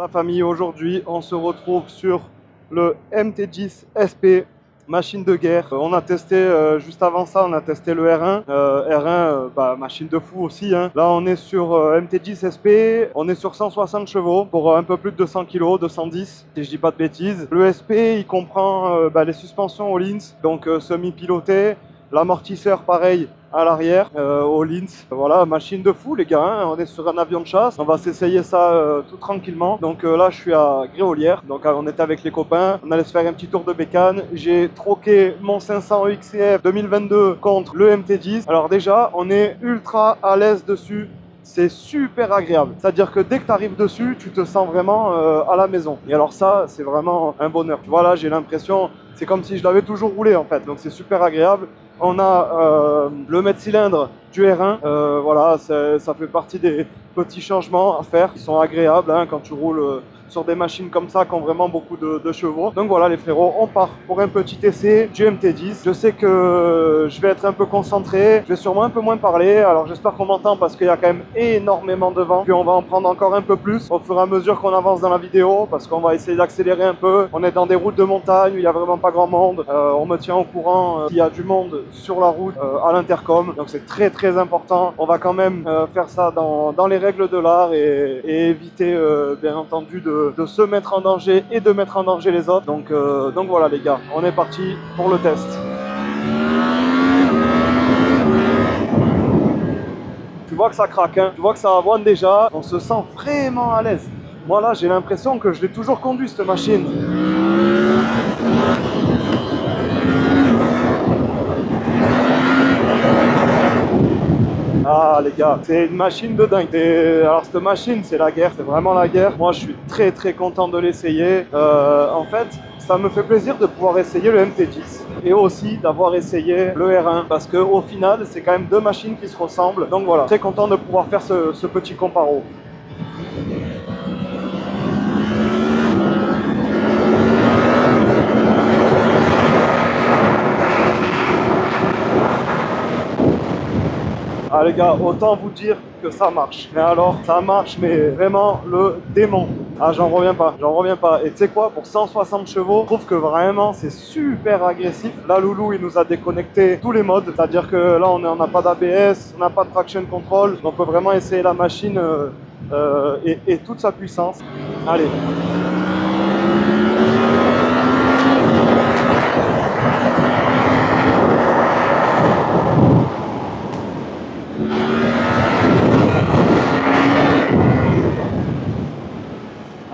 La famille, aujourd'hui, on se retrouve sur le MT10 SP, machine de guerre. On a testé, juste avant ça, on a testé le R1. Machine de fou aussi, hein. Là, on est sur MT10 SP, on est sur 160 chevaux pour un peu plus de 200 kg, 210, si je dis pas de bêtises. Le SP, il comprend les suspensions au Lins, donc semi-piloté. L'amortisseur, pareil, à l'arrière, au Lins. Voilà, machine de fou, les gars, hein. On est sur un avion de chasse. On va s'essayer ça tout tranquillement. Donc là, je suis à Gréolière. Donc on était avec les copains. On allait se faire un petit tour de bécane. J'ai troqué mon 500 EXCF 2022 contre le MT10. Alors déjà, on est ultra à l'aise dessus. C'est super agréable. C'est-à-dire que dès que tu arrives dessus, tu te sens vraiment à la maison. Et alors ça, c'est vraiment un bonheur. Tu vois, là, j'ai l'impression, c'est comme si je l'avais toujours roulé en fait. Donc c'est super agréable. On a le mètre-cylindre du R1. Voilà, ça fait partie des petits changements à faire qui sont agréables hein, quand tu roules sur des machines comme ça qui ont vraiment beaucoup de chevaux. Donc voilà les frérots, on part pour un petit essai du MT10. Je sais que je vais être un peu concentré, je vais sûrement un peu moins parler, alors j'espère qu'on m'entend parce qu'il y a quand même énormément de vent, puis on va en prendre encore un peu plus au fur et à mesure qu'on avance dans la vidéo, parce qu'on va essayer d'accélérer un peu. On est dans des routes de montagne où il n'y a vraiment pas grand monde, on me tient au courant s'il y a du monde sur la route à l'intercom, donc c'est très important. On va quand même faire ça dans les règles de l'art et éviter bien entendu de se mettre en danger et de mettre en danger les autres. Donc voilà les gars, on est parti pour le test. Tu vois que ça craque, hein, tu vois que ça avoine déjà, on se sent vraiment à l'aise. Moi là j'ai l'impression que je l'ai toujours conduit cette machine. Ah les gars, c'est une machine de dingue. Alors cette machine, c'est la guerre, c'est vraiment la guerre. Moi je suis très content de l'essayer. En fait, ça me fait plaisir de pouvoir essayer le MT10 et aussi d'avoir essayé le R1 parce qu'au final, c'est quand même deux machines qui se ressemblent. Donc voilà, très content de pouvoir faire ce petit comparo. Ah les gars, autant vous dire que ça marche. Mais alors, ça marche, mais vraiment le démon. Ah, j'en reviens pas. Et tu sais quoi, pour 160 chevaux, je trouve que vraiment c'est super agressif. Là, Loulou, il nous a déconnecté tous les modes. C'est-à-dire que là, on n'a pas d'ABS, on n'a pas de traction control. Donc, on peut vraiment essayer la machine et toute sa puissance. Allez.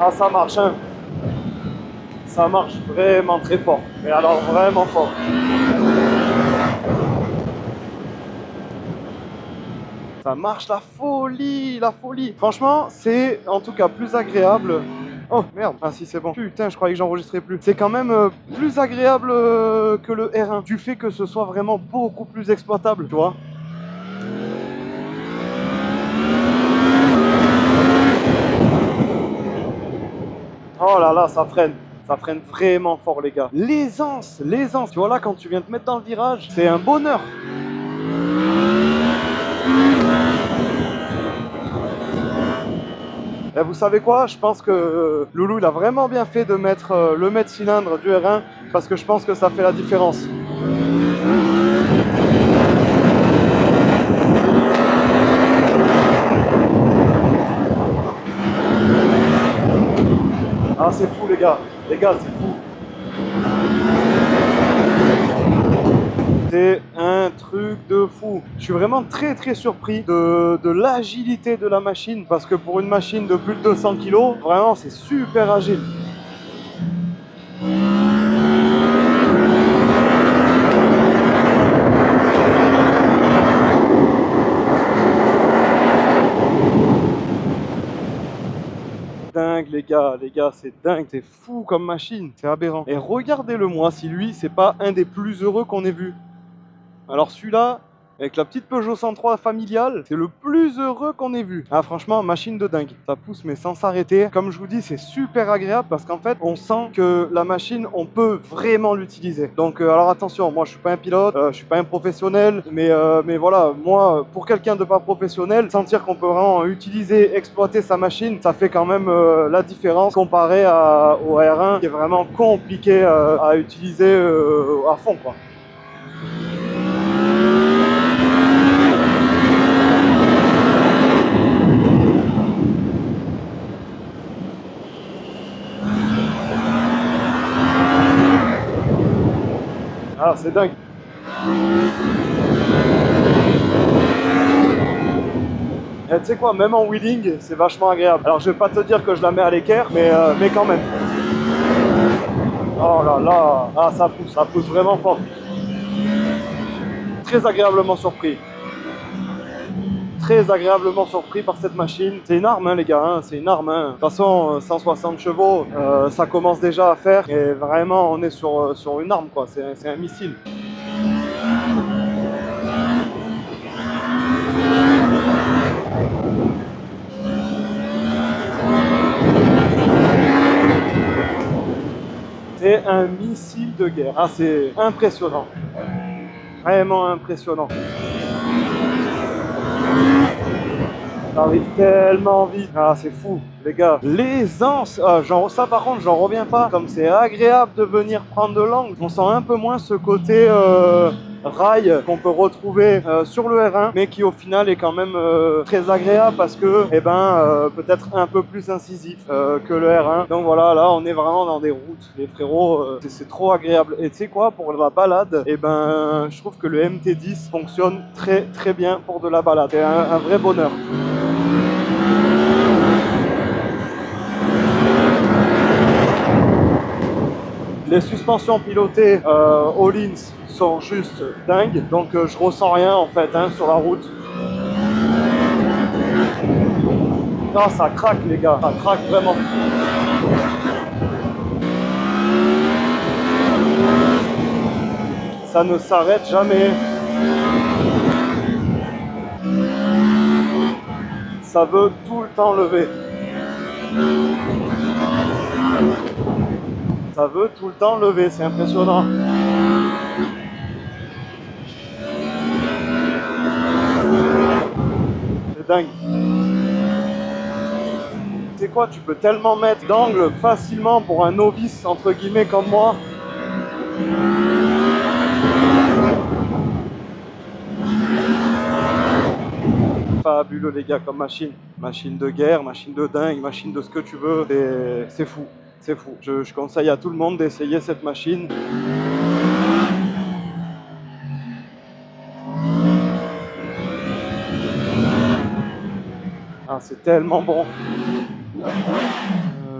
Ah, ça marche, hein. Ça marche vraiment très fort. Mais alors vraiment fort. Ça marche la folie. Franchement, c'est en tout cas plus agréable. Oh merde, ah si c'est bon. Putain, je croyais que j'enregistrais plus. C'est quand même plus agréable que le R1. Du fait que ce soit vraiment beaucoup plus exploitable, tu vois. Oh là là, ça freine. Ça freine vraiment fort, les gars. L'aisance. Tu vois là, quand tu viens te mettre dans le virage, c'est un bonheur. Et vous savez quoi? Je pense que Loulou, il a vraiment bien fait de mettre le mètre-cylindre du R1 parce que je pense que ça fait la différence. Ah, c'est fou, les gars. Les gars, c'est fou. C'est un truc de fou. Je suis vraiment très surpris de l'agilité de la machine parce que pour une machine de plus de 200 kg, vraiment, c'est super agile. Dingue les gars, c'est dingue, c'est fou comme machine, c'est aberrant. Et regardez-le moi, si lui, c'est pas un des plus heureux qu'on ait vu. Alors celui-là, avec la petite Peugeot 103 familiale, c'est le plus heureux qu'on ait vu. Ah franchement, machine de dingue. Ça pousse mais sans s'arrêter. Comme je vous dis, c'est super agréable parce qu'en fait, on sent que la machine, on peut vraiment l'utiliser. Donc alors attention, moi je suis pas un pilote, je suis pas un professionnel, mais voilà, moi pour quelqu'un de pas professionnel, sentir qu'on peut vraiment utiliser, exploiter sa machine, ça fait quand même la différence comparé au R1 qui est vraiment compliqué à utiliser à fond quoi. Ah, c'est dingue. Et tu sais quoi, même en wheeling, c'est vachement agréable. Alors je vais pas te dire que je la mets à l'équerre, mais quand même. Oh là là, ah ça pousse vraiment fort. Très agréablement surpris. Très agréablement surpris par cette machine. C'est une arme hein, les gars, hein, c'est une arme. Hein. De toute façon, 160 chevaux, ça commence déjà à faire. Et vraiment, on est sur une arme quoi, c'est un missile. C'est un missile de guerre. Ah, c'est impressionnant. Vraiment impressionnant. Ça arrive tellement vite. Ah, c'est fou, les gars. L'aisance. Ah, ça, par contre, j'en reviens pas. Comme c'est agréable de venir prendre de l'angle, on sent un peu moins ce côté rail qu'on peut retrouver sur le R1, mais qui au final est quand même très agréable parce que, peut-être un peu plus incisif que le R1. Donc voilà, là, on est vraiment dans des routes, les frérots. C'est trop agréable. Et tu sais quoi, pour la balade, je trouve que le MT10 fonctionne très très bien pour de la balade. C'est un vrai bonheur. Les suspensions pilotées Öhlins sont juste dingues, donc je ressens rien en fait hein, sur la route. Non, ça craque les gars, ça craque vraiment. Ça ne s'arrête jamais. Ça veut tout le temps lever. Ça veut tout le temps lever, c'est impressionnant. C'est dingue. Tu sais quoi, tu peux tellement mettre d'angle facilement pour un novice, entre guillemets, comme moi. Fabuleux les gars comme machine. Machine de guerre, machine de dingue, machine de ce que tu veux. C'est fou. C'est fou. Je conseille à tout le monde d'essayer cette machine. Ah, c'est tellement bon.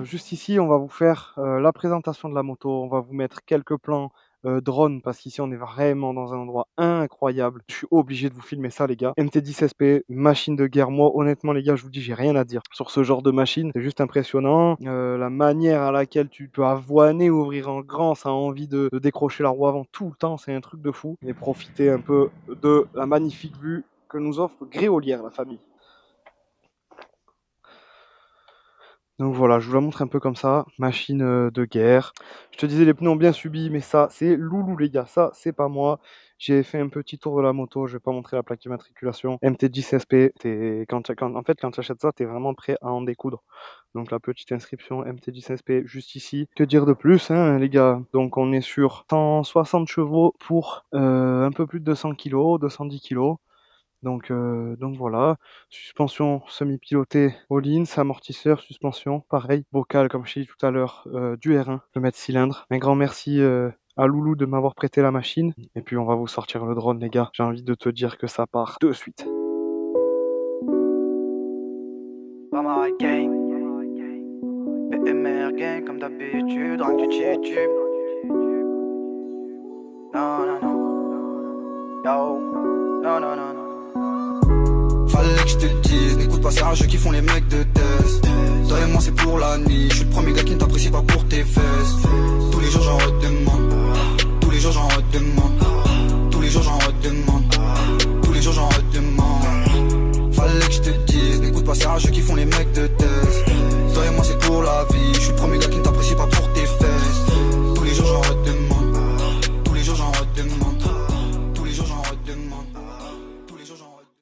Juste ici, on va vous faire la présentation de la moto. On va vous mettre quelques plans drone parce qu'ici on est vraiment dans un endroit incroyable. Je suis obligé de vous filmer ça les gars. MT10 SP, machine de guerre. Moi honnêtement les gars, je vous dis, j'ai rien à dire sur ce genre de machine. C'est juste impressionnant. La manière à laquelle tu peux avoiner, ouvrir en grand, ça a envie de décrocher la roue avant tout le temps. C'est un truc de fou. Et profiter un peu de la magnifique vue que nous offre Gréolière, la famille. Donc voilà, je vous la montre un peu comme ça, machine de guerre. Je te disais les pneus ont bien subi, mais ça c'est loulou les gars, ça c'est pas moi. J'ai fait un petit tour de la moto, je vais pas montrer la plaque d'immatriculation. MT10 SP, quand tu achètes ça, t'es vraiment prêt à en découdre. Donc la petite inscription MT10 SP juste ici. Que dire de plus hein, les gars. Donc on est sur 160 chevaux pour un peu plus de 200 kg, 210 kg. Donc voilà, suspension semi-pilotée Öhlins, amortisseur, suspension, pareil, bocal comme je t'ai dit tout à l'heure, du R1, le mètre cylindre. Un grand merci à Loulou de m'avoir prêté la machine. Et puis on va vous sortir le drone les gars, j'ai envie de te dire que ça part de suite. PMR gang comme d'habitude, rank du tube. Non, non, non. Yo, non, non, non, non. Fallait que je te dise, n'écoute pas ça, jeux qui font les mecs de test. Toi et moi c'est pour la nuit, je suis le premier gars qui ne t'apprécie pas pour tes fesses. Tous les jours j'en redemande, tous les jours j'en redemande, tous les jours j'en redemande, tous les rageux qui font les mecs de terre.